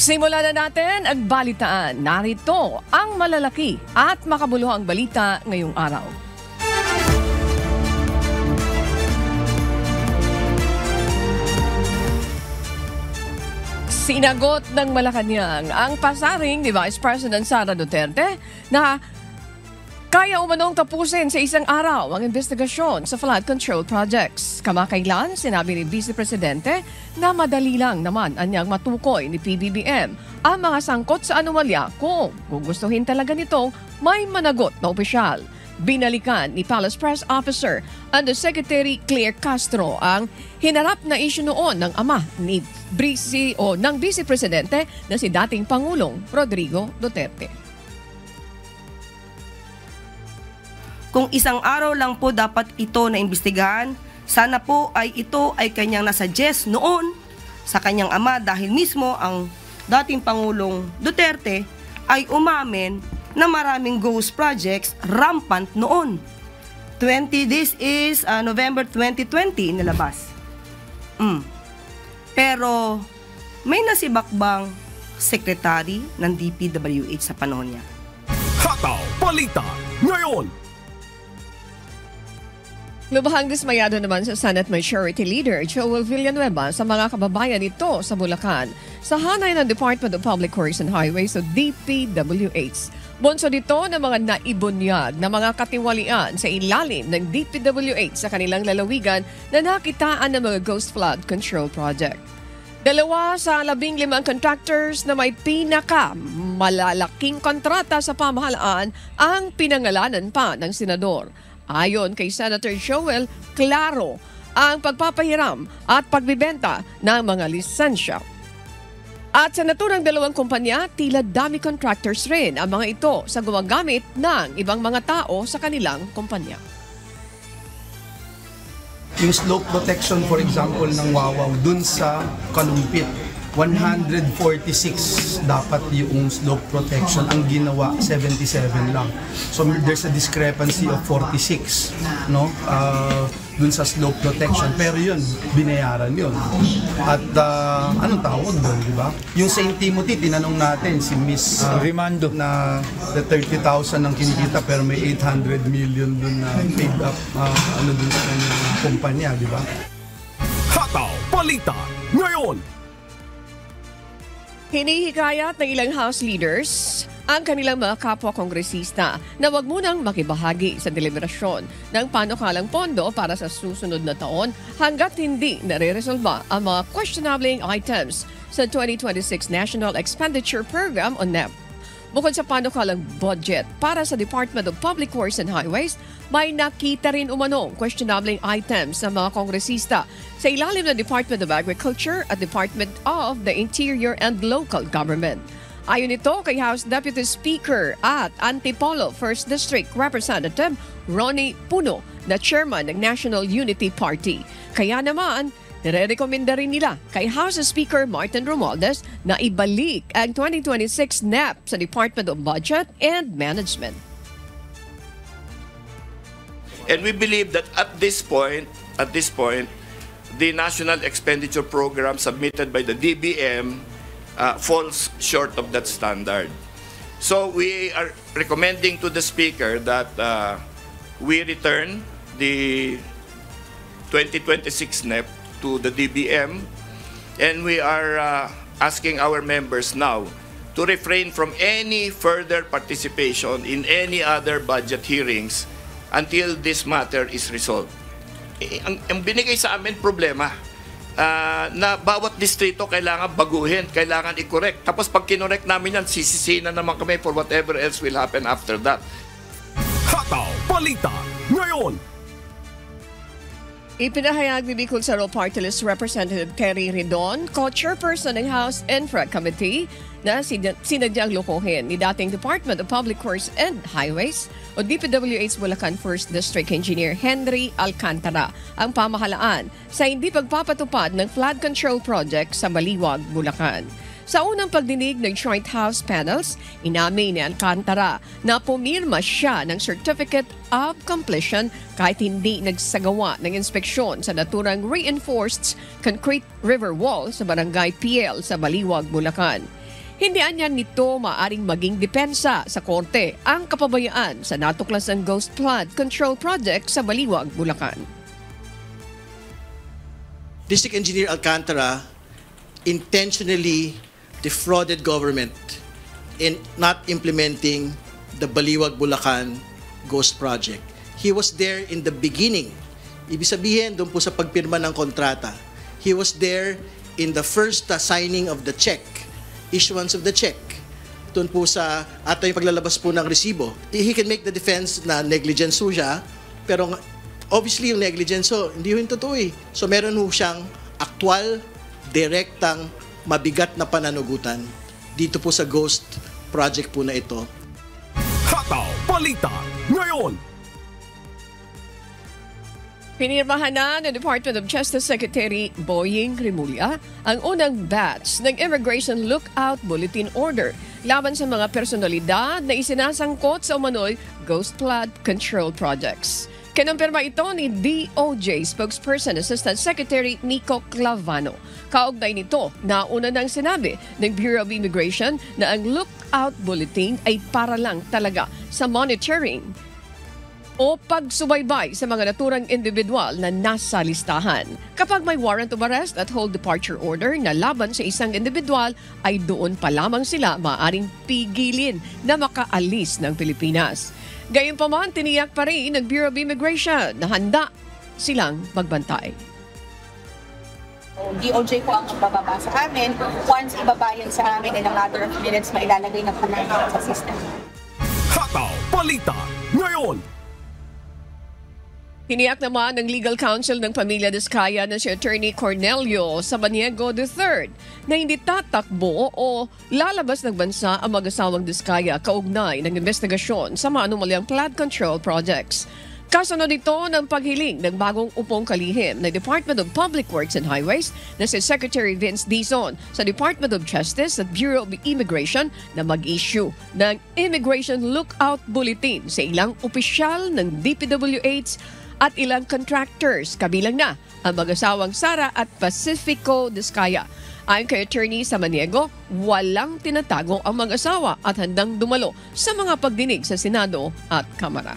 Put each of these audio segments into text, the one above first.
Simulan na natin ang balitaan. Narito ang malalaki at makabuluhang balita ngayong araw. Sinagot ng Malacanang ang pasaring ni Vice President Sara Duterte na kaya umanong tapusin sa isang araw ang investigasyon sa flood control projects. Kamakailan, sinabi ni Vice Presidente na madali lang naman anyang matukoy ni PBBM ang mga sangkot sa anomalya kung gugustuhin talaga nitong may managot na opisyal. Binalikan ni Palace Press Officer Undersecretary Claire Castro ang hinarap na issue noon ng ama ni Vice Presidente na si dating Pangulong Rodrigo Duterte. Kung isang araw lang po dapat ito na imbestigahan, sana po ay ito ay kanyang nasuggest noon sa kanyang ama dahil mismo ang dating Pangulong Duterte ay umamin na maraming ghost projects rampant noon. This is November 2020 nilabas. Pero may nasibakbang secretary ng DPWH sa panahon niya. Hataw Balita ngayon! Lubhang dismayado naman sa Senate Majority Leader Joel Villanueva sa mga kababayan nito sa Bulacan sa hanay ng Department of Public Works and Highways o DPWH. Bunso dito ng mga naibunyag na mga katiwalian sa ilalim ng DPWH sa kanilang lalawigan na nakitaan ng mga ghost flood control project. 2 sa 15 contractors na may malalaking kontrata sa pamahalaan ang pinangalanan pa ng senador. Ayon kay Senator Joel, klaro ang pagpapahiram at pagbibenta ng mga lisensya. At sa naturang 2 kumpanya, tila dami contractors rin ang mga ito sa gumagamit ng ibang mga tao sa kanilang kumpanya. Yung slope protection, for example, ng Wawaw dun sa Kalumpit, 146 dapat yung slope protection, ang ginawa 77 lang. So there's a discrepancy of 46 dun sa slope protection, pero yun binayaran yun. At anong tawag doon, di ba? Yung St. Timothy, tinanong natin si Miss Rimando na the 30,000 ang kinikita pero may 800 million dun na paid up dun sa kanyang kumpanya, di ba? Hataw Balita ngayon! Hinihikayat ng ilang House leaders ang kanilang mga kapwa-kongresista na wag munang makibahagi sa deliberasyon ng panukalang pondo para sa susunod na taon hanggat hindi nare-resolba ang mga questionable items sa 2026 National Expenditure Program o NEP. Bukod sa panukalang budget para sa Department of Public Works and Highways, may nakita rin umanong questionable items sa mga kongresista sa ilalim ng Department of Agriculture at Department of the Interior and Local Government. Ayon ito kay House Deputy Speaker at Antipolo 1st District Representative Ronnie Puno na chairman ng National Unity Party. Kaya naman, nire-rekomenda rin nila kay House Speaker Martin Romualdez na ibalik ang 2026 NEP sa Department of Budget and Management. And we believe that at this point, the National Expenditure Program submitted by the DBM falls short of that standard. So we are recommending to the Speaker that we return the 2026 NEP to the DBM, and we are asking our members now to refrain from any further participation in any other budget hearings until this matter is resolved. Ang binigay sa amin problema na bawat distrito kailangan baguhin, kailangan i-correct. Tapos pag kinorek namin yan, sisisihin na naman kami for whatever else will happen after that. Hataw Balita ngayon! Ipinahayag ni Bicol Saro Party List Representative Terry Ridon, co-chairperson ng House Infra Committee, na sinadyang lokohin ni dating Department of Public Works and Highways o DPWH Bulacan 1st District Engineer Henry Alcantara ang pamahalaan sa hindi pagpapatupad ng flood control project sa Baliwag, Bulacan. Sa unang pagdinig ng Joint House Panels, inamin ni Alcantara na pumirma siya ng Certificate of Completion kahit hindi nagsagawa ng inspeksyon sa naturang reinforced concrete river wall sa Barangay PL sa Baliwag, Bulacan. Hindi anyan nito maaring maging depensa sa korte ang kapabayaan sa natuklasang Ghost Flood Control Project sa Baliwag, Bulacan. District Engineer Alcantara intentionally defrauded government in not implementing the Baliwag, Bulacan Ghost Project. He was there in the beginning. Ibig sabihin, doon po sa pagpirma ng kontrata. He was there in the first signing of the check, issuance of the check. Doon po sa ato yung paglalabas po ng resibo. He can make the defense na negligence po siya, pero obviously yung negligence so hindi yun totoo eh. So meron po siyang aktwal, direktang, mabigat na pananagutan dito po sa Ghost Project po na ito. Hataw Balita ngayon. Pinirmahan na ng Department of Justice Secretary Boying Rimulya ang unang batch ng Immigration Lookout Bulletin Order laban sa mga personalidad na isinasangkot sa umano'y Ghost Flood Control Projects. Kinumpirma ito ni DOJ Spokesperson Assistant Secretary Nico Clavano. Kaugnay nito, nauna nang sinabi ng Bureau of Immigration na ang Lookout Bulletin ay para lang talaga sa monitoring o pagsubaybay sa mga naturang individual na nasa listahan. Kapag may warrant of arrest at hold departure order na laban sa isang individual, ay doon pa lamang sila maaaring pigilin na makaalis ng Pilipinas. Gayunpaman, tiniyak pa rin ng Bureau of Immigration na handa silang magbantay. DOJ po ang bababa sa amin. Once ibabayan sa amin in a matter of minutes, mailalagay na po namin sa system. Hataw Balita ngayon. Tiniyak naman ng Legal Counsel ng Pamilya Diskaya na si Attorney Cornelio Sabaniego III na hindi tatakbo o lalabas ng bansa ang mag-asawang Diskaya kaugnay ng investigasyon sa maanumalyang flood control projects. Kasunod ito ng paghiling ng bagong upong kalihim ng Department of Public Works and Highways na si Secretary Vince Dizon sa Department of Justice at Bureau of Immigration na mag-issue ng Immigration Lookout Bulletin sa ilang opisyal ng DPWH at ilang contractors, kabilang na ang mag-asawang Sara at Pacifico Diskaya. Ayon kay Attorney Samaniego, walang tinatago ang mag-asawa at handang dumalo sa mga pagdinig sa Senado at Kamara.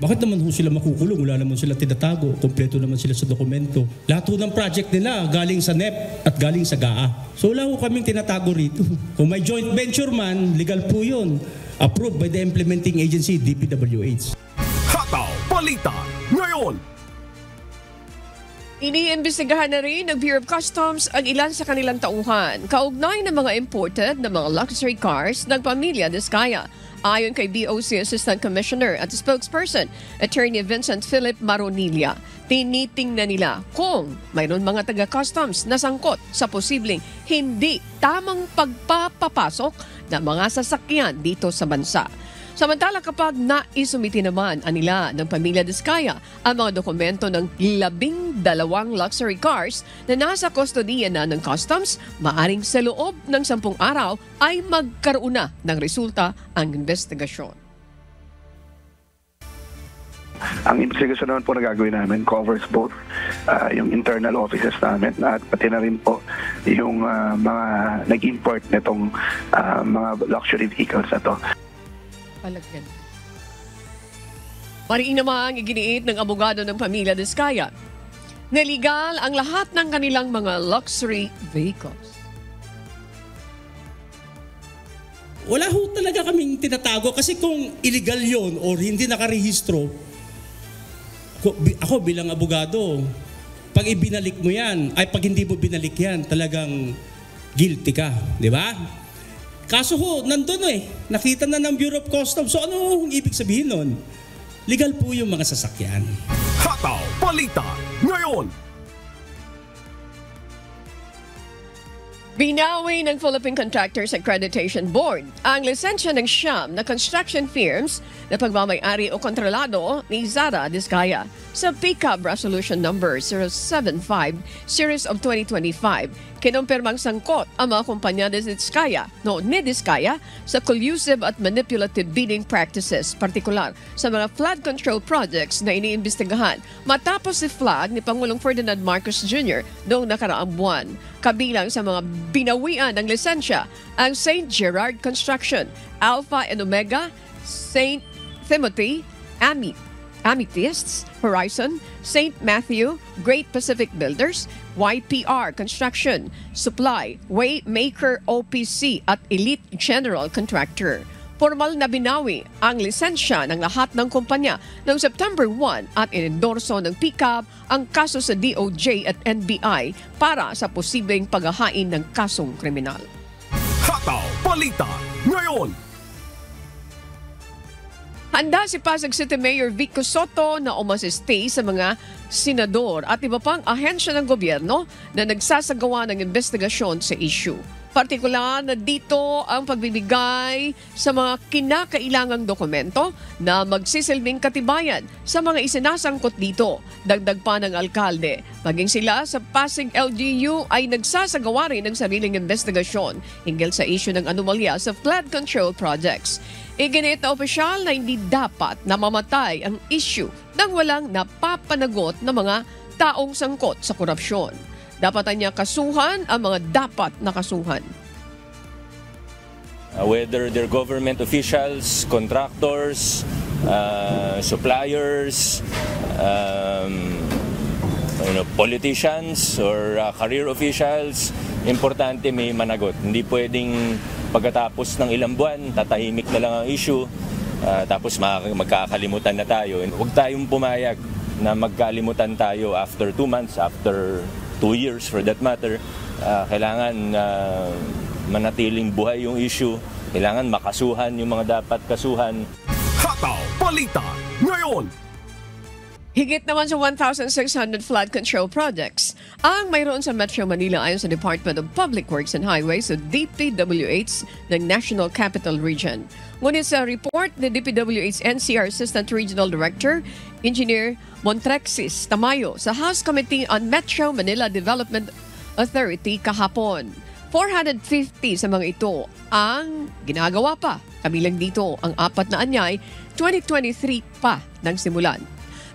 Bakit naman ho sila makukulong? Wala naman sila tinatago. Kompleto naman sila sa dokumento. Lahat ho ng project nila galing sa NEP at galing sa GAA. So wala ho kaming tinatago rito. Kung may joint venture man, legal po yun. Approved by the implementing agency, DPWH. Hataw Balita ngayon. Iniimbestigahan na rin ng Bureau of Customs ang ilan sa kanilang tauhan kaugnay ng mga imported na mga luxury cars ng Pamilya Diskaya. Ayon kay BOC Assistant Commissioner at Spokesperson, Attorney Vincent Philip Maronilla, tinitingnan nila kung mayroon mga taga-customs na sangkot sa posibleng hindi tamang pagpapapasok ng mga sasakyan dito sa bansa. Samantala kapag naisumiti naman nila ng Pamilya Diskaya ang mga dokumento ng 12 luxury cars na nasa kustodiya na ng customs, maaring sa loob ng 10 araw ay magkaroon na ng resulta ang investigasyon. Ang investigasyon naman po na gagawin namin covers both yung internal offices namin at pati na rin po yung mga nag-import nitong mga luxury vehicles na to. Palagyan. Mariin namang iginiit ng abogado ng Pamilya Diskaya na legal ang lahat ng kanilang mga luxury vehicles. Wala ho talaga kaming tinatago kasi kung illegal yon or hindi nakarehistro, ako bilang abogado, pag ibinalik mo yan, ay pag hindi mo binalik yan, talagang guilty ka, di ba? Kaso ho, nandun nakita na ng Bureau of Customs. So ano ang ibig sabihin nun? Legal po yung mga sasakyan. Hataw Balita ngayon. Binawi ng Philippine Contractors Accreditation Board ang lisensya ng siyam na construction firms na pagmamay-ari o kontrolado ni Zara Diskaya sa PCAB Resolution Number 075 Series of 2025. Kinumpirmang sangkot ang mga kumpanya ni Diskaya sa collusive at manipulative bidding practices, partikular sa mga flood control projects na iniimbestigahan matapos si flag ni Pangulong Ferdinand Marcos Jr. noong nakaraang buwan. Kabilang sa mga binawian ng lisensya ang St. Gerard Construction, Alpha and Omega, St. Timothy, Amethysts, Horizon, St. Matthew, Great Pacific Builders, YPR Construction, Supply, Waymaker OPC at Elite General Contractor. Formal na binawi ang lisensya ng lahat ng kumpanya noong September 1 at inendorso ng PCAB ang kaso sa DOJ at NBI para sa posibleng paghahain ng kasong kriminal. Hataw Balita ngayon. Handa si Pasig City Mayor Vico Soto na umasistay sa mga senador at iba pang ahensya ng gobyerno na nagsasagawa ng investigasyon sa issue. Partikular na dito ang pagbibigay sa mga kinakailangang dokumento na magsisilbing katibayan sa mga isinasangkot dito. Dagdag pa ng alkalde, maging sila sa Pasig LGU ay nagsasagawa rin ng sariling investigasyon hinggil sa issue ng anomalya sa flood control projects. Iginit na opisyal na hindi dapat na mamatay ang issue nang walang napapanagot na mga taong sangkot sa korupsyon. Dapat niya kasuhan ang mga dapat na kasuhan. Whether they're government officials, contractors, suppliers, politicians or career officials, importante may managot. Hindi pwedeng pagkatapos ng ilang buwan, tatahimik na lang ang issue, tapos magkakalimutan na tayo. Huwag tayong pumayag na magkalimutan tayo after 2 months, after 2 years for that matter. Kailangan manatiling buhay yung issue. Kailangan makasuhan yung mga dapat kasuhan. Hataw Balita ngayon. Higit naman sa 1,600 flood control projects ang mayroon sa Metro Manila ayon sa Department of Public Works and Highways o DPWH ng National Capital Region. Ngunit sa report ni DPWH NCR Assistant Regional Director, Engineer Montrexis Tamayo sa House Committee on Metro Manila Development Authority kahapon, 450 sa mga ito ang ginagawa pa. Kabilang dito ang 4 na anyay, 2023 pa nang simulan.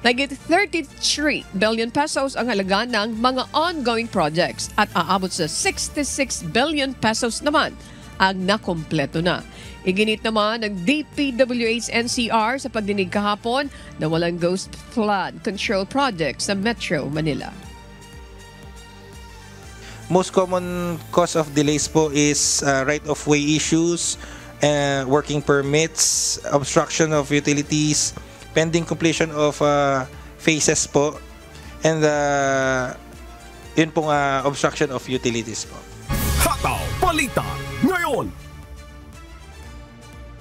Nagit 33 billion pesos ang halaga ng mga ongoing projects at aabot sa 66 billion pesos naman ang nakumpleto na. Iginit naman ng DPWH NCR sa pagdinig kahapon na walang ghost flood control project sa Metro Manila. Most common cause of delays po is right-of-way issues, working permits, obstruction of utilities, pending completion of phases po, and yun pong obstruction of utilities po. Hataw Balita ngayon.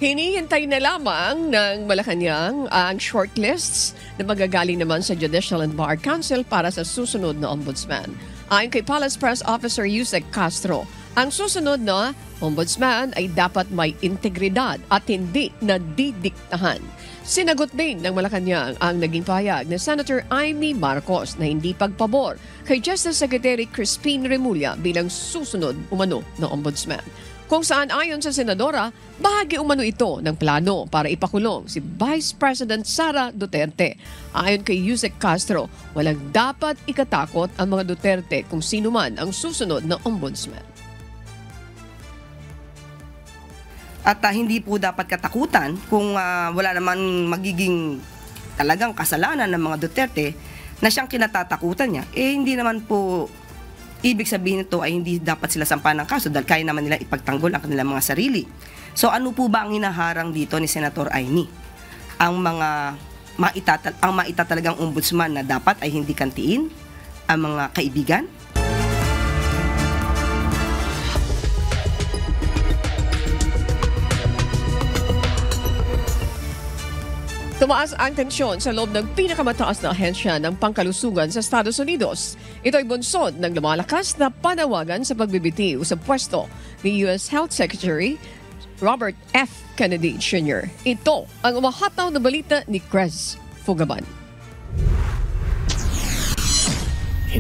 Hinihintay na lamang ng Malacanang ang shortlists na magagaling naman sa Judicial and Bar Council para sa susunod na ombudsman. Ayon kay Palace Press Officer Yusek Castro, ang susunod na ombudsman ay dapat may integridad at hindi nadidiktahan. Sinagot din ng Malacanang ang naging pahayag ni Senator Amy Marcos na hindi pagpabor kay Justice Secretary Crispin Remulla bilang susunod umano na ombudsman. Kung saan ayon sa senadora, bahagi umano ito ng plano para ipakulong si Vice President Sara Duterte. Ayon kay Yusek Castro, walang dapat ikatakot ang mga Duterte kung sino man ang susunod na ombudsman. At hindi po dapat katakutan kung wala naman magiging talagang kasalanan ng mga Duterte na siyang kinatatakutan niya. Hindi naman po ibig sabihin nito ay hindi dapat sila sampahan ng kaso dahil kaya naman nila ipagtanggol ang kanilang mga sarili. So ano po ba ang hinaharang dito ni Senator Amy? Ang maita talagang ombudsman na dapat ay hindi kantiin ang mga kaibigan? Tumaas ang tensyon sa loob ng pinakamataas na ahensya ng pangkalusugan sa Estados Unidos. Ito ay bunsod ng lumalakas na panawagan sa pagbibitiw sa pwesto ni U.S. Health Secretary Robert F. Kennedy Jr. Ito ang umahataw na balita ni Crez Fugaban.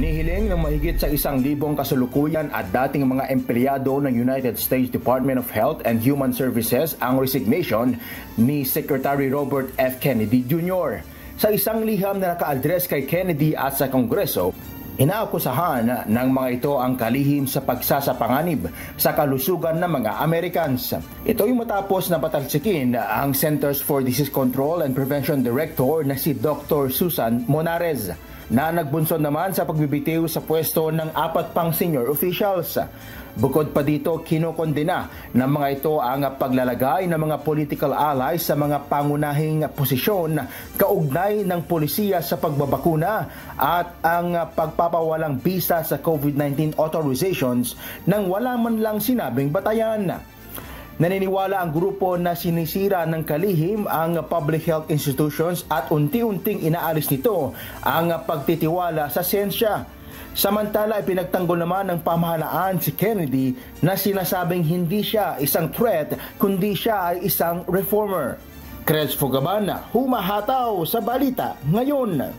Hinihiling ng mahigit sa 1,000 kasalukuyan at dating mga empleyado ng United States Department of Health and Human Services ang resignation ni Secretary Robert F. Kennedy Jr. Sa isang liham na naka-address kay Kennedy at sa Kongreso, inaakusahan ng mga ito ang kalihim sa pagsasapanganib sa kalusugan ng mga Americans. Ito ay matapos na patalsikin ang Centers for Disease Control and Prevention Director na si Dr. Susan Monares, na nagbunsod naman sa pagbibitiw sa pwesto ng 4 pang senior officials. Bukod pa dito, kinokondena ng mga ito ang paglalagay ng mga political allies sa mga pangunahing posisyon kaugnay ng polisiya sa pagbabakuna at ang pagpapawalang bisa sa COVID-19 authorizations nang wala man lang sinabing batayan. Naniniwala ang grupo na sinisira ng kalihim ang public health institutions at unti-unting inaalis nito ang pagtitiwala sa siyensya. Samantala, pinagtanggol naman ng pamahalaan si Kennedy na sinasabing hindi siya isang threat kundi siya ay isang reformer. Crespo Gabana, humahataw sa balita ngayon.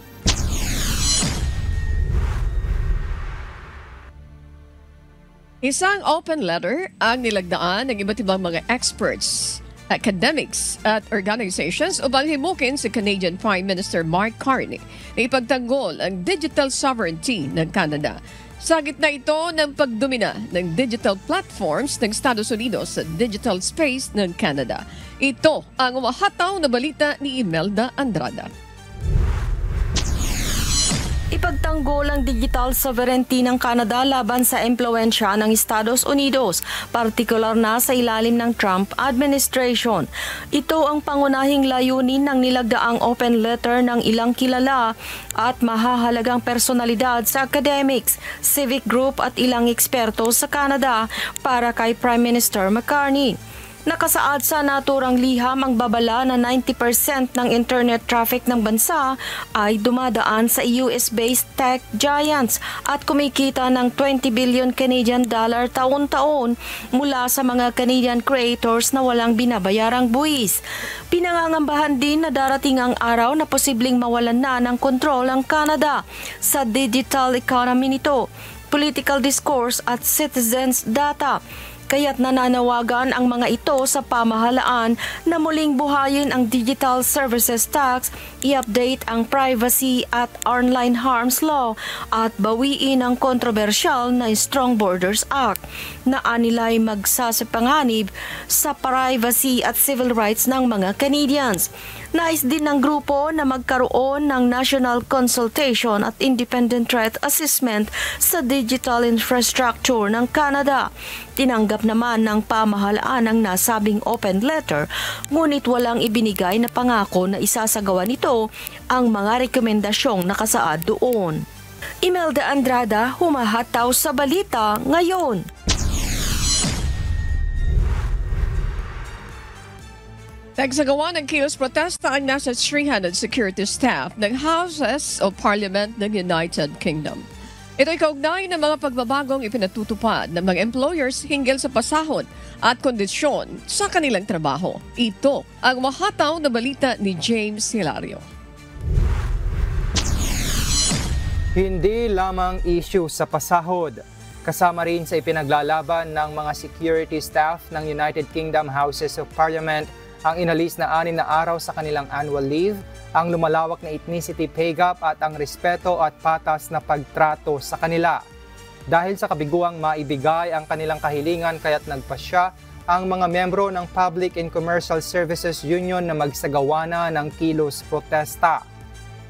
Isang open letter ang nilagdaan ng iba't ibang mga experts, academics at organizations upang himukin si Canadian Prime Minister Mark Carney na ipagtanggol ang digital sovereignty ng Canada. Sa gitna ito ng pagdomina ng digital platforms ng Estados Unidos sa digital space ng Canada. Ito ang umahataw na balita ni Imelda Andrada. Ipagtanggol ang digital sovereignty ng Canada laban sa impluwensya ng Estados Unidos, partikular na sa ilalim ng Trump administration. Ito ang pangunahing layunin ng nilagdaang open letter ng ilang kilala at mahahalagang personalidad sa academics, civic group at ilang eksperto sa Canada para kay Prime Minister McCartney. Nakasaad sa naturang liham ang babala na 90% ng internet traffic ng bansa ay dumadaan sa US-based tech giants at kumikita ng 20 billion Canadian dollar taon-taon mula sa mga Canadian creators na walang binabayarang buwis. Pinangangambahan din na darating ang araw na posibleng mawalan na ng kontrol ang Canada sa digital economy nito, political discourse at citizens data. Kaya't nananawagan ang mga ito sa pamahalaan na muling buhayin ang Digital Services Tax, i-update ang Privacy at Online Harms Law at bawiin ang kontrobersyal na Strong Borders Act na anilay magsasapanganib sa privacy at civil rights ng mga Canadians. Nais din ng grupo na magkaroon ng National Consultation at Independent Threat Assessment sa digital infrastructure ng Canada. Tinanggap naman ng pamahalaan ang nasabing open letter, ngunit walang ibinigay na pangako na isasagawa nito ang mga rekomendasyong nakasaad doon. Imelda Andrada, humahataw sa balita ngayon. Nagsagawa ng kilos protesta ang nasa 300 security staff ng Houses of Parliament ng United Kingdom. Ito'y kaugnay ng mga pagbabagong ipinatutupad ng mga employers hinggil sa pasahod at kondisyon sa kanilang trabaho. Ito ang mahataw na balita ni James Hilario. Hindi lamang issue sa pasahod. Kasama rin sa ipinaglalaban ng mga security staff ng United Kingdom Houses of Parliament ang inalis na 6 na araw sa kanilang annual leave, ang lumalawak na ethnicity pay gap at ang respeto at patas na pagtrato sa kanila. Dahil sa kabiguang maibigay ang kanilang kahilingan kaya't nagpasya ang mga membro ng Public and Commercial Services Union na magsagawa na ng kilos protesta.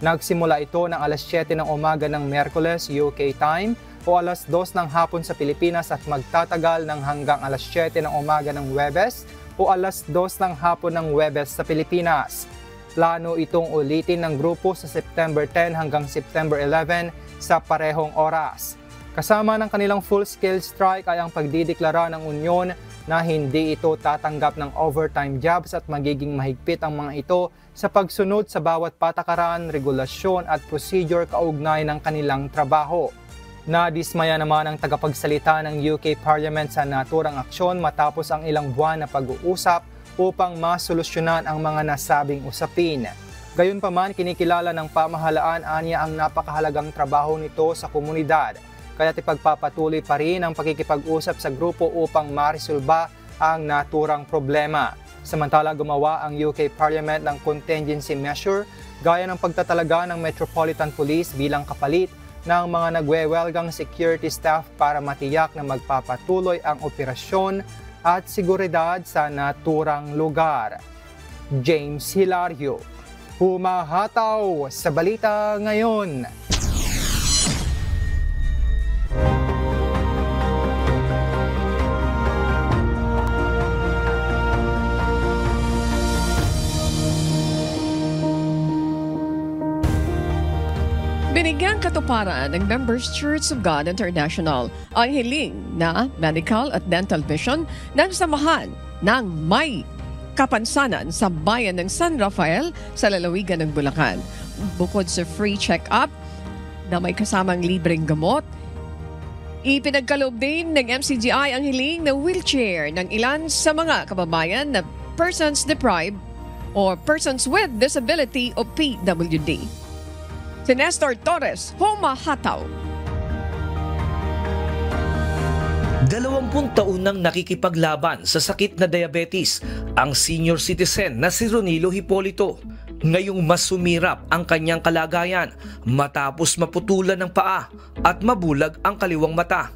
Nagsimula ito ng alas 7 ng umaga ng Miyerkules UK time o alas 2 ng hapon sa Pilipinas at magtatagal ng hanggang alas 7 ng umaga ng Huwebes o alas 2 ng hapon ng Huwebes sa Pilipinas. Plano itong ulitin ng grupo sa September 10 hanggang September 11 sa parehong oras. Kasama ng kanilang full-scale strike ay ang pagdideklara ng Union na hindi ito tatanggap ng overtime jobs at magiging mahigpit ang mga ito sa pagsunod sa bawat patakaran, regulasyon at procedure kaugnay ng kanilang trabaho. Nadismaya naman ang tagapagsalita ng UK Parliament sa naturang aksyon matapos ang ilang buwan na pag-uusap upang masolusyonan ang mga nasabing usapin. Gayunpaman, kinikilala ng pamahalaan aniya ang napakahalagang trabaho nito sa komunidad. Kaya't ipagpapatuloy pa rin ang pakikipag-usap sa grupo upang marisolba ang naturang problema. Samantala, gumawa ang UK Parliament ng contingency measure gaya ng pagtatalaga ng Metropolitan Police bilang kapalit ng mga nagwewelgang security staff para matiyak na magpapatuloy ang operasyon at seguridad sa naturang lugar. James Hilario, humahataw sa Balita Ngayon. Binigyang katuparan ng Members Church of God International ang hiling na medical at dental vision ng samahan ng may kapansanan sa bayan ng San Rafael sa lalawigan ng Bulacan. Bukod sa free check-up na may kasamang libreng gamot, ipinagkaloob din ng MCGI ang hiling na wheelchair ng ilan sa mga kababayan na persons deprived or persons with disability o PWD. Si Nestor Torres, humahataw. 20 taon nang nakikipaglaban sa sakit na diabetes ang senior citizen na si Ronilo Hipolito. Ngayong mas sumirap ang kanyang kalagayan matapos maputulan ng paa at mabulag ang kaliwang mata.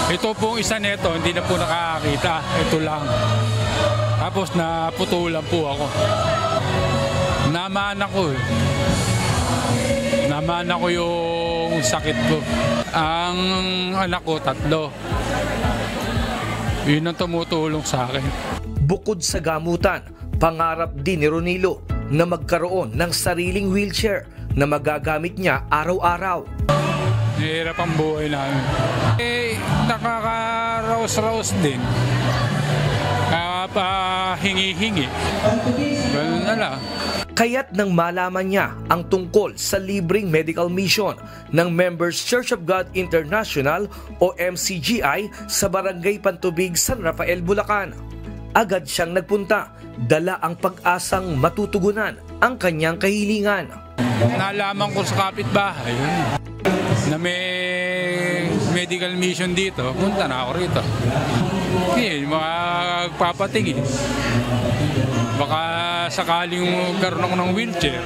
Ito pong isa nito, hindi na po nakakakita. Ito lang. Tapos naputulan po ako. Namaan ako yung sakit ko. Ang anak ko, 3. Yun ang tumutulong sa akin. Bukod sa gamutan, pangarap din ni Ronilo na magkaroon ng sariling wheelchair na magagamit niya araw-araw. Nahirap ang buhay namin. Nakakaraos-raos din. Hingi-hingi. Ganun na lang. Kaya't nang malaman niya ang tungkol sa libreng medical mission ng Members Church of God International o MCGI sa Barangay Pantubig, San Rafael, Bulacan, agad siyang nagpunta, dala ang pag-asang matutugunan ang kanyang kahilingan. Nalaman ko sa kapitbahay na may medical mission dito, punta na ako rito. Magpapatingin. Baka sakaling magkaroon ako ng wheelchair.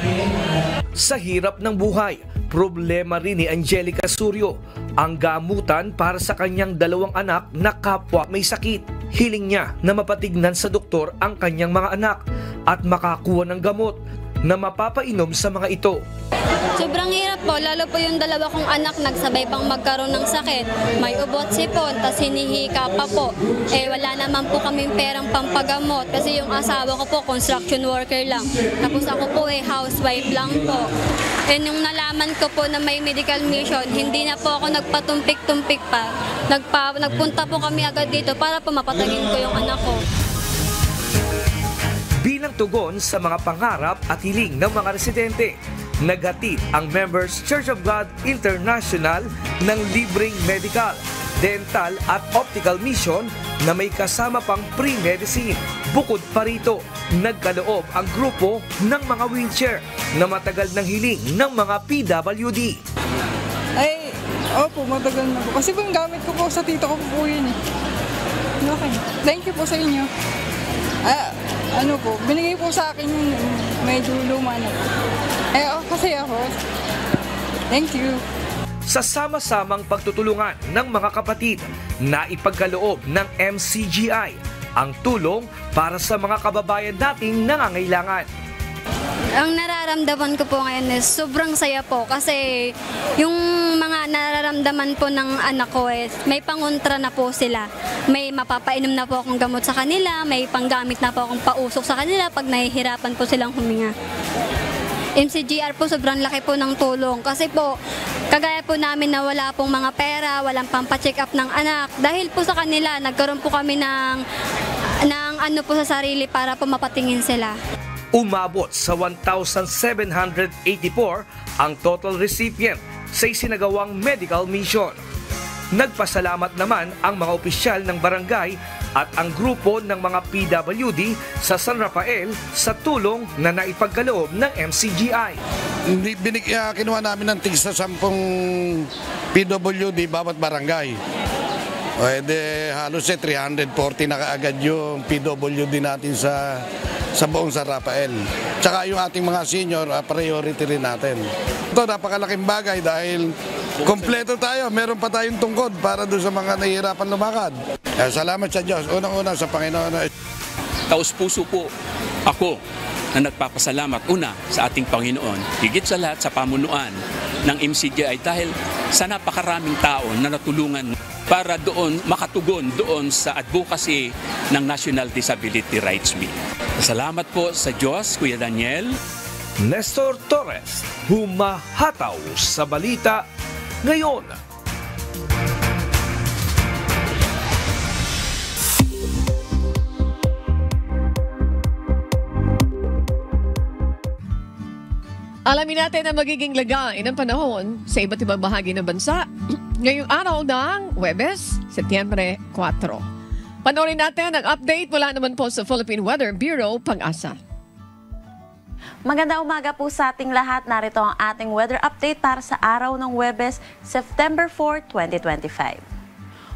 Sa hirap ng buhay, problema rin ni Angelica Suryo ang gamutan para sa kanyang 2 anak na kapwa may sakit. Hiling niya na mapatignan sa doktor ang kanyang mga anak at makakuha ng gamot na mapapainom sa mga ito. Sobrang hirap po, lalo po yung 2 kong anak nagsabay pang magkaroon ng sakit. May ubot sipon, tas hinihika pa po. Wala naman po kaming perang pampagamot kasi yung asawa ko po construction worker lang. Tapos ako po housewife lang po. Nung nalaman ko po na may medical mission, hindi na po ako nagpatumpik-tumpik pa. Nagpunta po kami agad dito para po mapatagin ko yung anak ko. Bilang tugon sa mga pangarap at hiling ng mga residente, naghatid ang Members Church of God International ng libreng medical, dental at optical mission na may kasama pang pre-medicine. Bukod pa rito, nagkaloob ang grupo ng mga wheelchair na matagal ng hiling ng mga PWD. Opo, matagal na po. Kasi po yung gamit ko po sa tito ko po yun eh. Okay. Thank you po sa inyo. Binigay po sa akin yung medyo luma na po. Kasi ako. Thank you. Sa sama-samang pagtutulungan ng mga kapatid, naipagkaloob ng MCGI ang tulong para sa mga kababayan nating nangangailangan. Ang nararamdaman ko po ngayon is sobrang saya po kasi yung mga nararamdaman po ng anak ko may pangontra na po sila. May mapapainom na po akong gamot sa kanila, may panggamit na po akong pausok sa kanila pag nahihirapan po silang huminga. MCGR po sobrang laki po ng tulong kasi po kagaya po namin na wala pong mga pera, walang pampacheck up ng anak. Dahil po sa kanila, nagkaroon po kami ng ano po sa sarili para po mapatingin sila. Umabot sa 1,784 ang total recipient sa isinagawang medical mission. Nagpasalamat naman ang mga opisyal ng barangay at ang grupo ng mga PWD sa San Rafael sa tulong na naipagkaloob ng MCGI. Kinuha namin ng tigsa 10 PWD bawat barangay. Halos 340 na kaagad yung PWD natin sa buong San Rafael. Tsaka yung ating mga senior, priority rin natin. Ito napakalaking bagay dahil kompleto tayo. Meron pa tayong tungkod para doon sa mga nahihirapan lumakad. Salamat sa Diyos. Unang-una sa Panginoon. Taos-puso po ako na nagpapasalamat una sa ating Panginoon. Higit sa lahat sa pamunuan ng MCGI dahil sa napakaraming tao na natulungan para doon makatugon doon sa advocacy ng National Disability Rights Week. Salamat po sa Diyos, Kuya Daniel. Nestor Torres, humahataw sa balita ngayon. Alamin natin ang magiging lagay ng panahon sa iba't ibang bahagi ng bansa ngayong araw ng Huwebes, Setyembre 4. Panoorin natin ang update mula naman po sa Philippine Weather Bureau, Pag-asa. Magandang umaga po sa ating lahat. Narito ang ating weather update para sa araw ng Huwebes, September 4, 2025.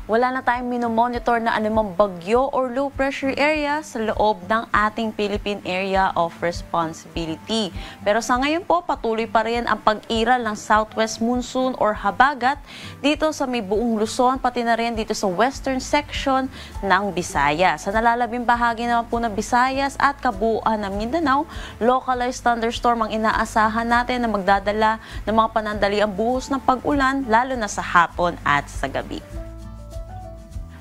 Wala na tayong minomonitor na anumang bagyo or low pressure area sa loob ng ating Philippine Area of Responsibility. Pero sa ngayon po, patuloy pa rin ang pag-iral ng southwest monsoon or habagat dito sa may buong Luzon, pati na rin dito sa western section ng Visayas. Sa nalalabing bahagi naman po ng Visayas at kabuuan ng Mindanao, localized thunderstorm ang inaasahan natin na magdadala ng mga panandaliang buhos ng pag-ulan lalo na sa hapon at sa gabi.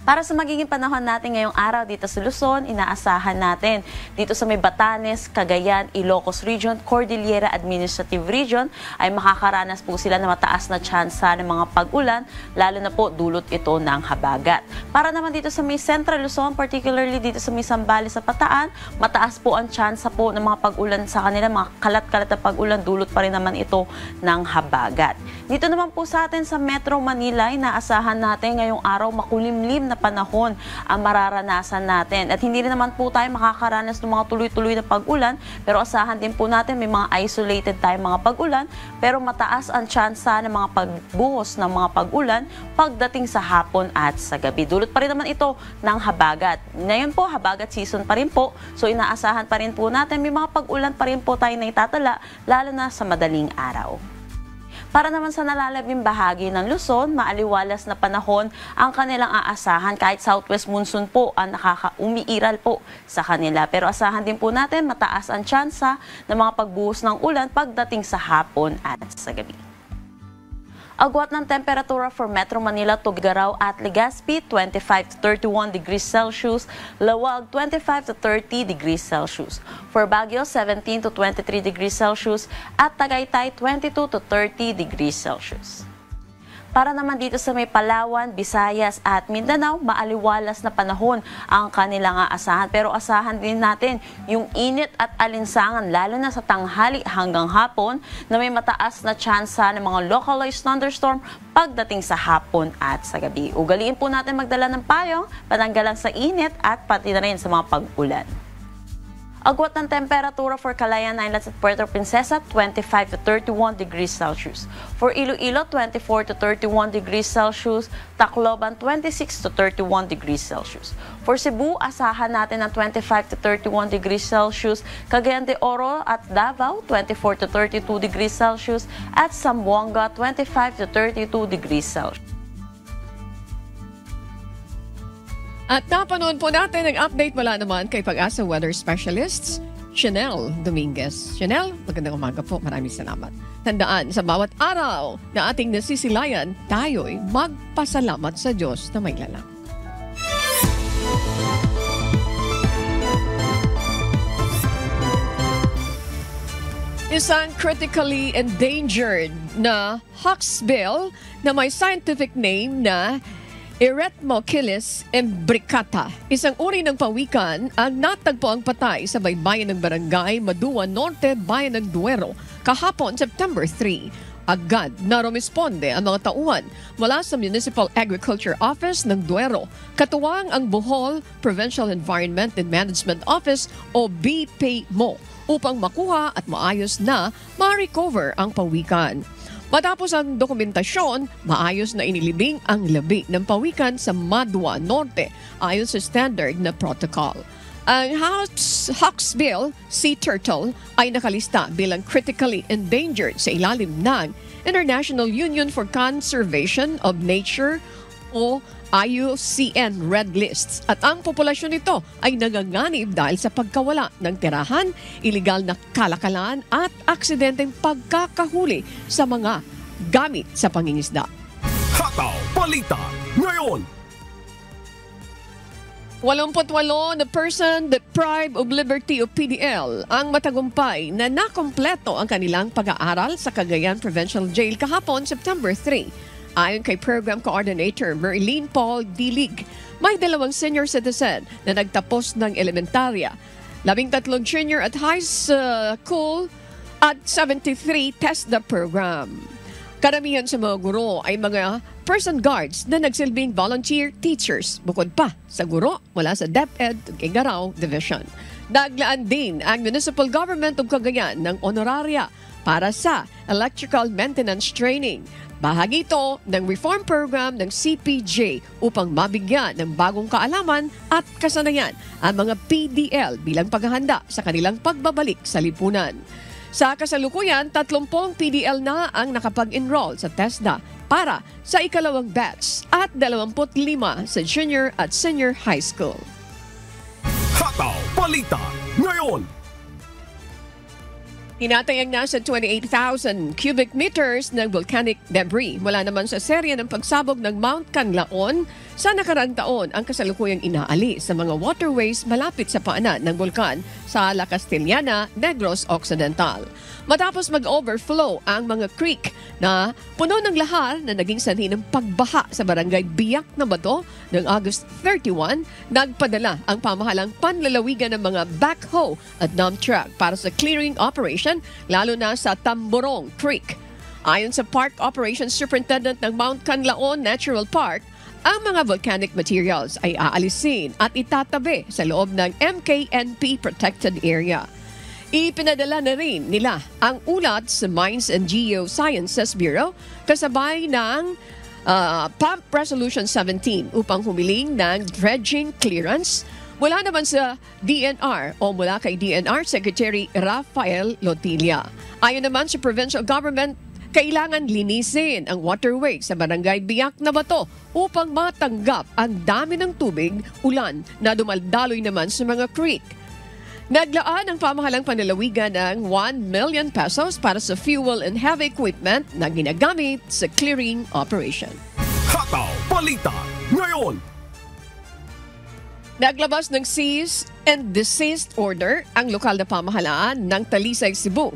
Para sa magiging panahon natin ngayong araw dito sa Luzon, inaasahan natin dito sa may Batanes, Cagayan, Ilocos Region, Cordillera Administrative Region ay makakaranas po sila ng mataas na tsansa ng mga pag-ulan, lalo na po dulot ito ng habagat. Para naman dito sa may Central Luzon, particularly dito sa may Zambales sa Bataan, mataas po ang tsansa po ng mga pag-ulan sa kanila, mga kalat-kalat na pag-ulan, dulot pa rin naman ito ng habagat. Dito naman po sa atin sa Metro Manila, inaasahan natin ngayong araw makulimlim na panahon ang mararanasan natin. At hindi rin naman po tayo makakaranas ng mga tuloy-tuloy na pag-ulan, pero asahan din po natin may mga isolated tayong mga pag-ulan, pero mataas ang tsansa ng mga pagbuhos ng mga pag-ulan pagdating sa hapon at sa gabi. Dulot pa rin naman ito ng habagat. Ngayon po, habagat season pa rin po, so inaasahan pa rin po natin may mga pag-ulan pa rin po tayo na itatala, lalo na sa madaling araw. Para naman sa nalalabing bahagi ng Luzon, maaliwalas na panahon ang kanilang aasahan kahit southwest monsoon po ang umiiral po sa kanila. Pero asahan din po natin mataas ang tsansa ng mga pagbuhos ng ulan pagdating sa hapon at sa gabi. Agwat ng temperatura for Metro Manila, Tuguegarao at Legazpi, 25 to 31 degrees Celsius, Lawag, 25 to 30 degrees Celsius. For Baguio, 17 to 23 degrees Celsius at Tagaytay, 22 to 30 degrees Celsius. Para naman dito sa may Palawan, Visayas at Mindanao, maaliwalas na panahon ang kanilang aasahan. Pero asahan din natin yung init at alinsangan lalo na sa tanghali hanggang hapon na may mataas na tsansa ng mga localized thunderstorm pagdating sa hapon at sa gabi. Ugaliin po natin magdala ng payong, pananggalang sa init at pati na rin sa mga pag-ulan. Agwat ng temperatura for Calayan Islands at Puerto Princesa, 25 to 31 degrees Celsius. For Iloilo, 24 to 31 degrees Celsius. Tacloban, 26 to 31 degrees Celsius. For Cebu, asahan natin ng 25 to 31 degrees Celsius. Cagayan de Oro at Davao, 24 to 32 degrees Celsius. At Zamboanga, 25 to 32 degrees Celsius. At napanood po natin ang update mula naman kay Pag-asa Weather Specialists, Chanel Dominguez. Chanel, magandang umaga po. Maraming salamat. Tandaan, sa bawat araw na ating nasisilayan, tayo'y magpasalamat sa Diyos na may lalang. Isang critically endangered na hawksbill na may scientific name na Eretmochilus imbricata. Isang uri ng pawikan ang natagpo ang patay sa baybayin ng barangay Maduwa Norte, Bayan ng Duero, kahapon September 3. Agad na rumisponde ang mga tauhan mula sa Municipal Agriculture Office ng Duero, katuwang ang Bohol Provincial Environment and Management Office o BPMO upang makuha at maayos na ma-recover ang pawikan. Matapos ang dokumentasyon, maayos na inilibing ang labi ng pawikan sa Madua Norte ayon sa standard na protocol. Ang Hawksbill Sea Turtle ay nakalista bilang critically endangered sa ilalim ng International Union for Conservation of Nature o IUCN Red Lists at ang populasyon nito ay nanganganib dahil sa pagkawala ng tirahan, iligal na kalakalan at aksidenteng pagkakahuli sa mga gamit sa pangingisda. Hataw Balita ngayon! 88 na person deprived of liberty o PDL ang matagumpay na nakompleto ang kanilang pag-aaral sa Cagayan Provincial Jail kahapon September 3. Ayon kay Program Coordinator Marilyn Paul Dilig, may 2 senior citizen na nagtapos ng elementarya, 13 junior at high school at 73 test the program. Karamihan sa mga guro ay mga person guards na nagsilbing volunteer teachers bukod pa sa guro mula sa DepEd Igaraw Division. Naglaan din ang Municipal Government of Cagayan ng honoraria para sa electrical maintenance training. Bahagi ito ng reform program ng CPJ upang mabigyan ng bagong kaalaman at kasanayan ang mga PDL bilang paghahanda sa kanilang pagbabalik sa lipunan. Sa kasalukuyan, 30 PDL na ang nakapag-enroll sa TESDA para sa ikalawang batch at 25 sa junior at senior high school. Hataw Balita ngayon! Tinatayang nasa 28,000 cubic meters ng volcanic debris mula naman sa serya ng pagsabog ng Mount Canlaon sa nakaraang taon ang kasalukuyang inaali sa mga waterways malapit sa paanan ng bulkan sa La Castellana, Negros Occidental. Matapos mag-overflow ang mga creek na puno ng lahar na naging sanhi ng pagbaha sa barangay Biak na Bato noong August 31, nagpadala ang pamahalang panlalawigan ng mga backhoe at dump truck para sa clearing operation lalo na sa Tamborong Creek. Ayon sa Park Operations Superintendent ng Mount Canlaon Natural Park, ang mga volcanic materials ay aalisin at itatabi sa loob ng MKNP Protected Area. Ipinadala na rin nila ang ulat sa Mines and Geosciences Bureau kasabay ng Pump Resolution 17 upang humiling ng dredging clearance mula naman sa DNR o mula kay DNR Secretary Rafael Lotilla. Ayon naman sa provincial government, kailangan linisin ang waterway sa barangay Biak na Bato upang matanggap ang dami ng tubig, ulan na dumaldaloy naman sa mga creek. Naglaan ang pamahalang panlalawigan ng 1 million pesos para sa fuel and heavy equipment na ginagamit sa clearing operation. Hataw Balita ngayon! Naglabas ng cease and desist order ang lokal na pamahalaan ng Talisay, Cebu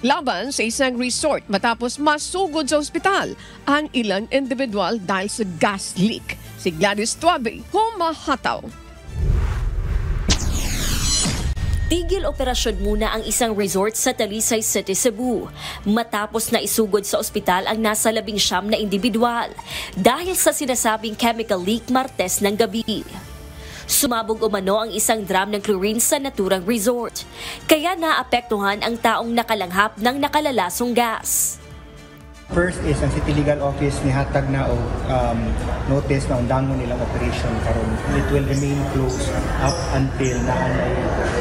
laban sa isang resort matapos masugod sa ospital ang ilang individual dahil sa gas leak. Si Gladys Tuabe, humahataw. Tigil operasyon muna ang isang resort sa Talisay City, Cebu matapos na isugod sa ospital ang nasa 19 na individual dahil sa sinasabing chemical leak Martes ng gabi. Sumabog umano ang isang drum ng chlorine sa naturang resort, kaya naapektuhan ang taong nakalanghap ng nakalalasong gas. First is ang City Legal Office ni hatag na notice na undangon nilang operation karon. It will remain closed up until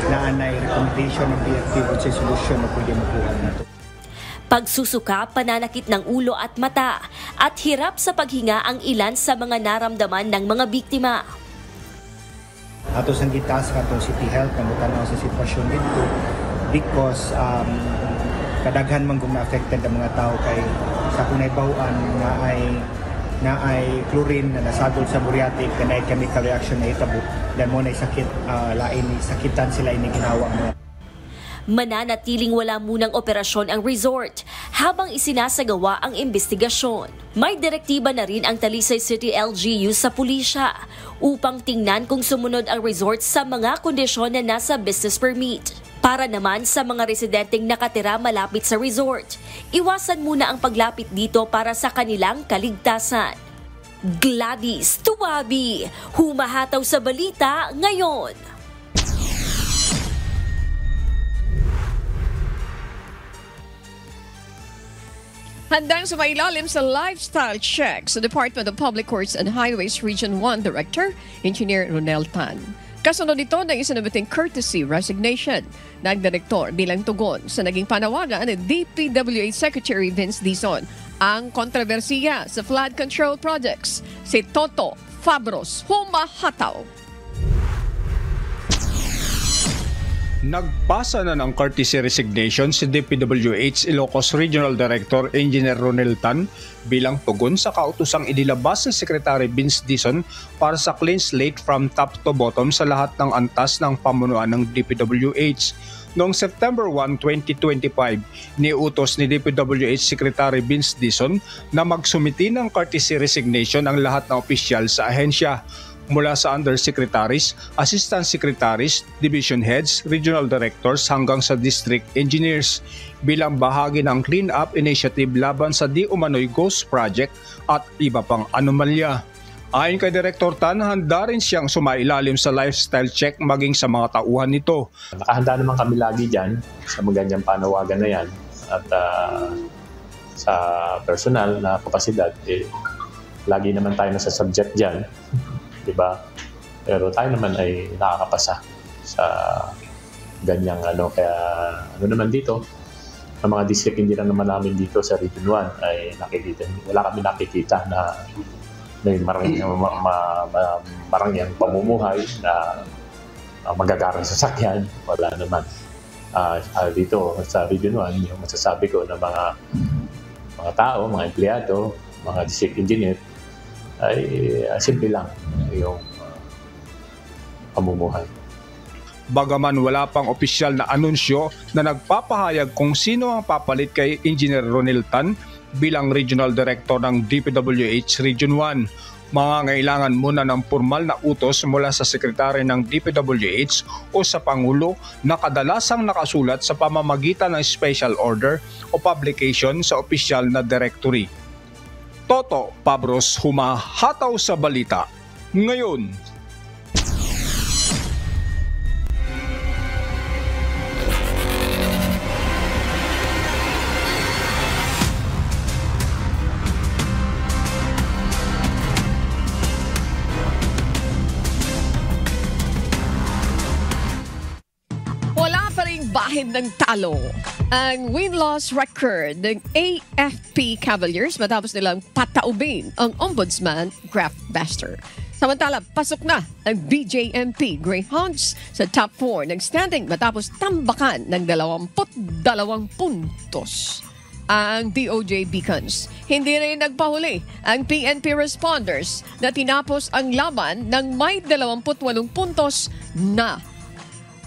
naanay recommendation ng DFP with solution na pwede makuha nato. Pagsusuka, pananakit ng ulo at mata at hirap sa paghinga ang ilan sa mga naramdaman ng mga biktima. Ato sang gitas katong City Health na mutanaw sa sitwasyon dito because kadaghan man kung na-affected ang mga tao kay sa kunay bawaan na ay chlorine na nasagol sa muriatic na ay chemical reaction na itabo dan mo na sakit lain sakitan sila ini ginawa mo. Mananatiling wala munang operasyon ang resort habang isinasagawa ang investigasyon. May direktiba na rin ang Talisay City LGU sa pulisya upang tingnan kung sumunod ang resort sa mga kondisyon na nasa business permit. Para naman sa mga residenteng nakatira malapit sa resort, iwasan muna ang paglapit dito para sa kanilang kaligtasan. Gladys Tuwabi, humahataw sa balita ngayon. Handang sumailalim sa lifestyle check sa Department of Public Works and Highways Region 1 Director, Engineer Ronel Tan. Kasunod nito ng isinabiting courtesy resignation ng direktor bilang tugon sa naging panawagan ni DPWH Secretary Vince Dizon. Ang kontrobersiya sa flood control projects, si Toto Fabros humahataw. Nagpasa na ng courtesy resignation si DPWH Ilocos Regional Director Engineer Ronel Tan bilang tugon sa kautosang inilabas ng Secretary Vince Dizon para sa clean slate from top to bottom sa lahat ng antas ng pamunuan ng DPWH. Noong September 1, 2025, niutos ni DPWH Secretary Vince Dizon na magsumiti ng courtesy resignation ang lahat ng opisyal sa ahensya. Mula sa undersecretaries, assistant secretaries, division heads, regional directors hanggang sa district engineers bilang bahagi ng clean-up initiative laban sa di umano'y ghost project at iba pang anomalya. Ayon kay Director Tan, handa rin siyang sumailalim sa lifestyle check maging sa mga tauhan nito. Nakahanda naman kami lagi dyan sa mga ganyang panawagan na yan at sa personal na kapasidad, lagi naman tayo nasa subject dyan. Diba? Pero tayo naman ay nakakapasa sa ganyang kaya naman dito, ang mga district hindi lang naman namin dito sa Region 1 ay wala kami nakikita na may marangyang pamumuhay na magagarang sasakyan, wala naman. Dito sa Region 1, yung masasabi ko na mga tao, mga empleyado, mga district engineer, ay simple lang yung pamumuhay. Bagaman wala pang opisyal na anunsyo na nagpapahayag kung sino ang papalit kay Engineer Ronel Tan bilang Regional Director ng DPWH Region 1, mangangailangan muna ng formal na utos mula sa Sekretary ng DPWH o sa Pangulo na kadalasang nakasulat sa pamamagitan ng special order o publication sa opisyal na directory. Toto Fabros humahataw sa balita ngayon. Wala pa ring bahid ng talo ang win-loss record ng AFP Cavaliers matapos nilang pataubin ang Ombudsman Graftbuster. Samantala, pasok na ang BJMP Greyhounds sa top 4 ng standing matapos tambakan ng 22 puntos ang DOJ Beacons. Hindi rin nagpahuli ang PNP responders na tinapos ang laban ng may 28 puntos na.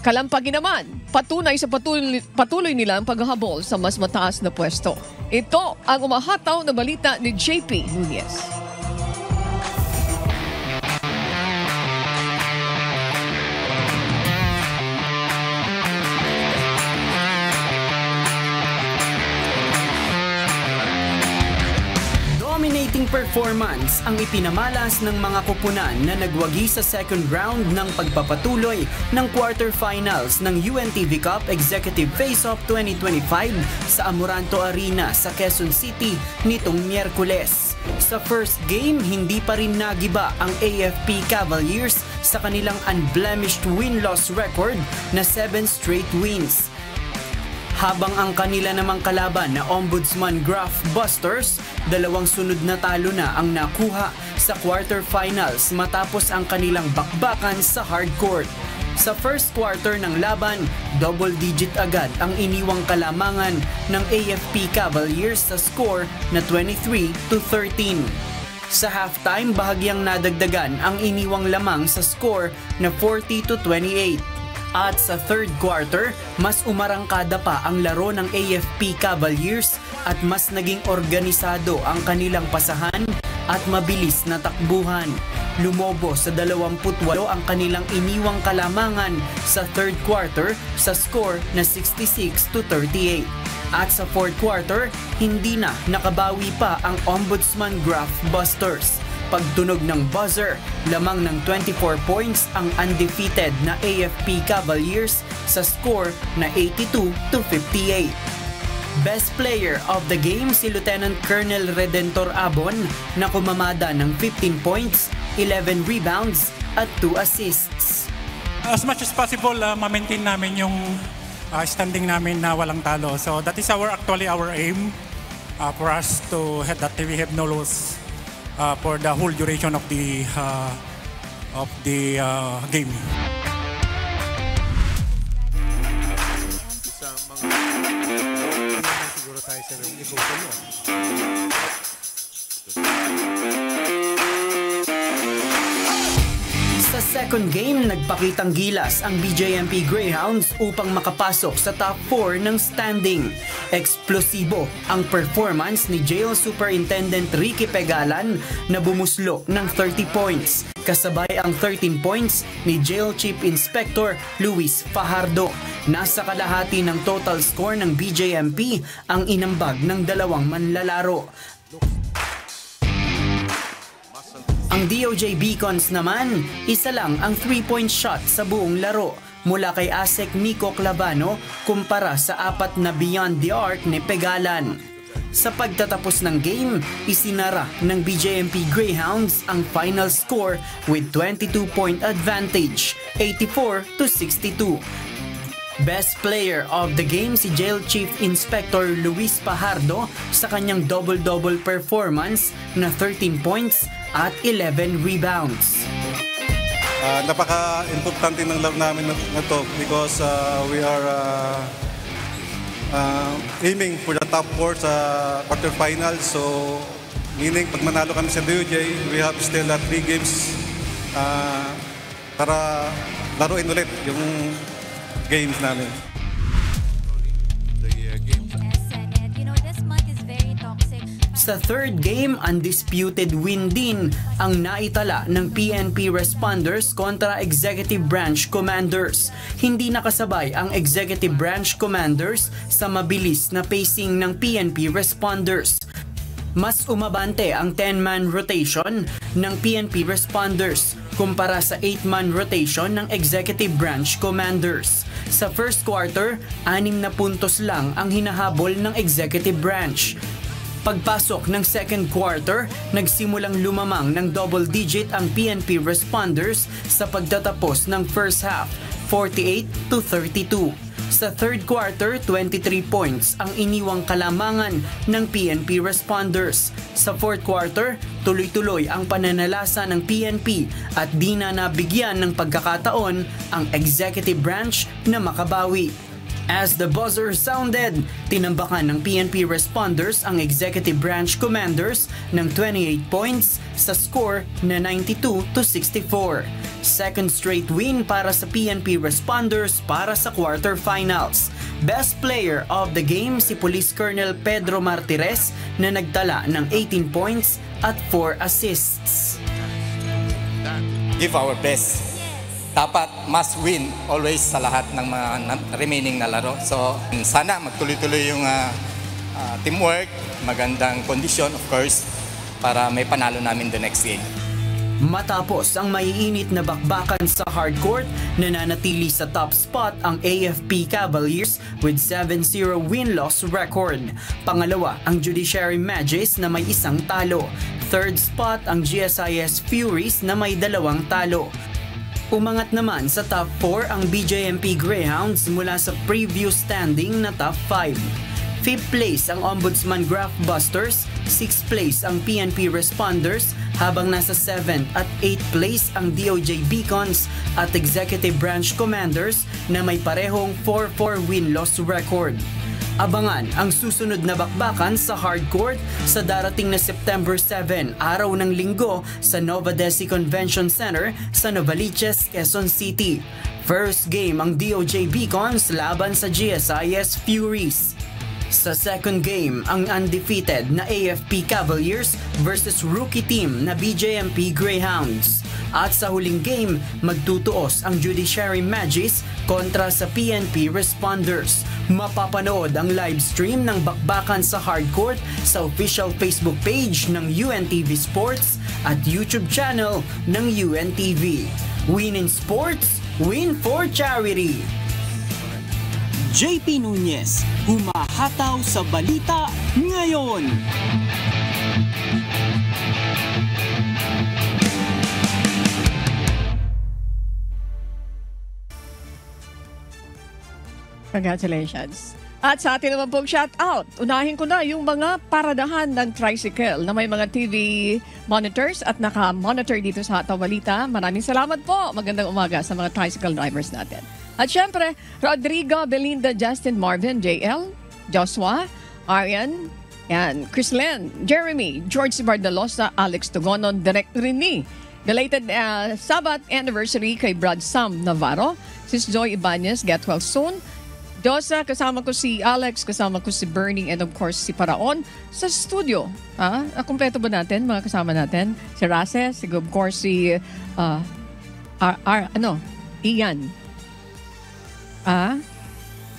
Kalampagin naman, patunay sa patuloy nilang paghahabol sa mas mataas na pwesto. Ito ang umahataw na balita ni JP Nunez. Dominating performance ang ipinamalas ng mga koponan na nagwagi sa second round ng pagpapatuloy ng quarterfinals ng UNTV Cup Executive Face-Off 2025 sa Amoranto Arena sa Quezon City nitong Miyerkules. Sa first game, hindi pa rin nagiba ang AFP Cavaliers sa kanilang unblemished win-loss record na 7 straight wins. Habang ang kanila namang kalaban na Ombudsman Graftbusters, 2 sunod na talo na ang nakuha sa quarterfinals matapos ang kanilang bakbakan sa hardcourt. Sa first quarter ng laban, double-digit agad ang iniwang kalamangan ng AFP Cavaliers sa score na 23-13. Sa halftime, bahagyang nadagdagan ang iniwang lamang sa score na 40-28. At sa third quarter, mas umarangkada pa ang laro ng AFP Cavaliers at mas naging organisado ang kanilang pasahan at mabilis na takbuhan. lumobo sa 28 ang kanilang iniwang kalamangan sa third quarter sa score na 66-38. At sa fourth quarter, hindi na nakabawi pa ang Ombudsman Graph Busters. Pagtunog ng buzzer, lamang ng 24 points ang undefeated na AFP Cavaliers sa score na 82-58. Best player of the game si Lieutenant Colonel Redentor Abon na kumamada ng 15 points, 11 rebounds at 2 assists. As much as possible, ma-maintain namin yung standing namin na walang talo. So that is actually our aim for us to head that we have no loss for the whole duration of the game. Sa second game, nagpakitang gilas ang BJMP Greyhounds upang makapasok sa top 4 ng standing. Eksplosibo ang performance ni Jail Superintendent Ricky Pegalan na bumuslok ng 30 points. Kasabay ang 13 points ni Jail Chief Inspector Luis Fajardo. Nasa kalahati ng total score ng BJMP ang inambag ng dalawang manlalaro. Ang DOJ Beacons naman, isa lang ang 3-point shot sa buong laro mula kay Asek Miko Clavano kumpara sa 4 na beyond the arc ni Pegalan. Sa pagtatapos ng game, isinara ng BJMP Greyhounds ang final score with 22-point advantage, 84-62. Best player of the game si Jail Chief Inspector Luis Fajardo sa kanyang double-double performance na 13 points at 11 rebounds. Napaka-importante ng laro namin na to because we are aiming for the top 4 sa quarterfinals. So, meaning pag manalo kami sa DOJ, we have still 3 games para laruin ulit yung games namin. Sa third game, undisputed win din ang naitala ng PNP Responders kontra Executive Branch Commanders. Hindi nakasabay ang Executive Branch Commanders sa mabilis na pacing ng PNP Responders. Mas umabante ang 10-man rotation ng PNP Responders kumpara sa 8-man rotation ng Executive Branch Commanders. Sa first quarter, 6 na puntos lang ang hinahabol ng Executive Branch. Pagpasok ng second quarter, nagsimulang lumamang ng double digit ang PNP Responders sa pagtatapos ng first half, 48-32. Sa third quarter, 23 points ang iniwang kalamangan ng PNP Responders. Sa fourth quarter, tuloy-tuloy ang pananalasa ng PNP at di na nabigyan ng pagkakataon ang executive branch na makabawi. As the buzzer sounded, tinambakan ng PNP Responders ang Executive Branch Commanders ng 28 points sa score na 92-64. Second straight win para sa PNP Responders para sa quarterfinals. Best player of the game si Police Colonel Pedro Martires na nagtala ng 18 points at 4 assists. Give our best. Dapat must win always sa lahat ng mga remaining na laro. So sana magtuloy-tuloy yung teamwork, magandang condition of course, para may panalo namin the next game. Matapos ang maiinit na bakbakan sa hardcourt, nananatili sa top spot ang AFP Cavaliers with 7-0 win-loss record. Pangalawa ang Judiciary Magis na may 1 talo. Third spot ang GSIS Furies na may 2 talo. Umangat naman sa top 4 ang BJMP Greyhounds mula sa previous standing na top 5. 5th place ang Ombudsman Graph Busters, 6th place ang PNP Responders, habang nasa 7th at 8th place ang DOJ Beacons at Executive Branch Commanders na may parehong 4-4 win-loss record. Abangan ang susunod na bakbakan sa hardcourt sa darating na September 7, araw ng Linggo sa Nova Desi Convention Center sa Novaliches, Quezon City. First game ang DOJ Beacons laban sa GSIS Furies. Sa second game, ang undefeated na AFP Cavaliers versus rookie team na BJMP Greyhounds. At sa huling game, magtutuos ang Judiciary Magis kontra sa PNP Responders. Mapapanood ang live stream ng bakbakan sa hardcourt sa official Facebook page ng UNTV Sports at YouTube channel ng UNTV. Win in sports, win for charity. JP Nunez, humahataw sa balita ngayon. Congratulations. At sa atin naman pong shout out, unahin ko na yung mga paradahan ng tricycle na may mga TV monitors at naka-monitor dito sa Hataw Balita. Maraming salamat po. Magandang umaga sa mga tricycle drivers natin. At syempre, Rodrigo, Belinda, Justin, Marvin, JL, Joshua, Arian, yan, Chrislen, Jeremy, George Bardalosa, Alex Tugonon, Direct Rini. Belated Sabbath anniversary kay Brad Sam Navarro, Sis Joy Ibanez, get well soon. Dosa, kasama ko si Alex, kasama ko si Bernie, and of course si Paraon sa studio. Kumpleto ba natin, mga kasama natin? Si Rase, of course si Ian.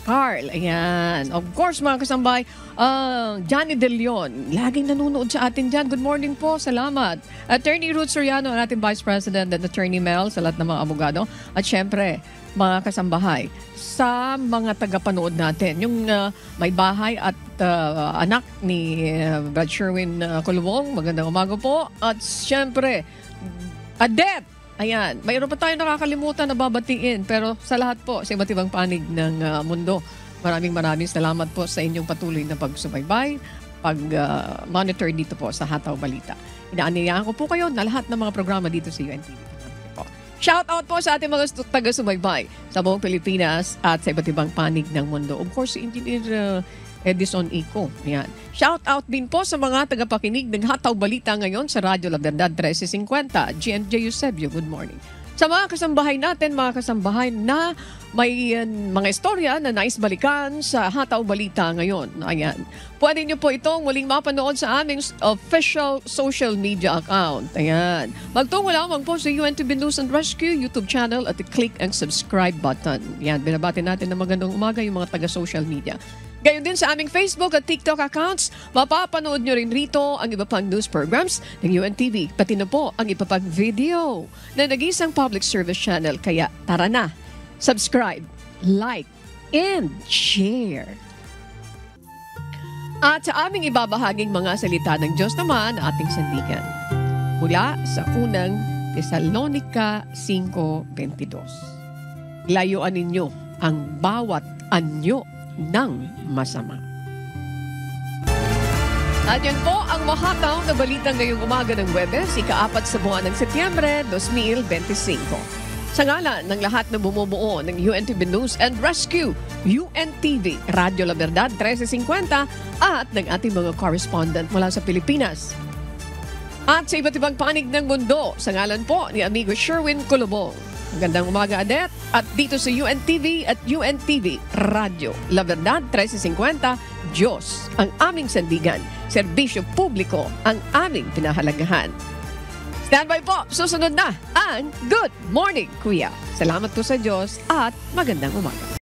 Carl, ayan. Of course, mga kasambay, Johnny De Leon, laging nanonood sa atin dyan. Good morning po, salamat. Attorney Ruth Soriano, ang ating Vice President, and Attorney Mel, sa lahat ng mga abogado. At syempre, mga kasambahay, sa mga tagapanood natin, yung may bahay at anak ni Brad Sherwin Kulubong, magandang umaga po. At syempre, Adet, ayan, mayroon pa tayo nakakalimutan na babatiin, pero sa lahat po, sa iba't ibang panig ng mundo, maraming salamat po sa inyong patuloy na pagsubaybay, pag-monitor dito po sa Hataw Balita. Inaanyayahan ko po kayo na lahat ng mga programa dito sa UNTV. Shout out po sa ating mga taga-subaybay sa buong Pilipinas at sa iba't ibang panig ng mundo. Of course, Engineer Edison Ico. Ayan. Shout out din po sa mga tagapakinig ng Hataw Balita ngayon sa Radyo La Verdad 1350. GNJ Eusebio, good morning. Sa mga kasambahay natin, mga kasambahay na may mga istorya na nais balikan sa Hataw Balita ngayon. Ayan. Pwede nyo po itong muling mapanood sa aming official social media account. Ayan. Magtungo lamang po sa UNTV News and Rescue YouTube channel at i-click ang subscribe button. Ayan. Binabati natin ng magandang umaga yung mga taga-social media. Gayon din sa aming Facebook at TikTok accounts, mapapanood nyo rin rito ang iba pang news programs ng UNTV, pati na po ang iba pang video na nag-isang public service channel. Kaya tara na, subscribe, like, and share. At sa aming ibabahaging mga salita ng Diyos naman, ating sandigan. Mula sa unang Tesalonica 5:22. Layuan ninyo ang bawat anyo ng masama. At yan po ang mahataw na balita ngayong umaga ng Huwebes, ika-4 sa buwan ng Setyembre 2025. Sa ngalan ng lahat na bumubuo ng UNTV News and Rescue, UNTV, Radyo La Verdad 1350 at ng ating mga correspondent mula sa Pilipinas. At sa iba't ibang panig ng mundo, sa ngalan po ni Amigo Sherwin Kulubong. Magandang umaga, Adet. At dito sa UNTV at UNTV Radyo La Verdad 1350, Diyos ang aming sandigan, serbisyo publiko ang aming pinahalagahan. Standby po, susunod na ang Good Morning Kuya. Salamat po sa Diyos at magandang umaga.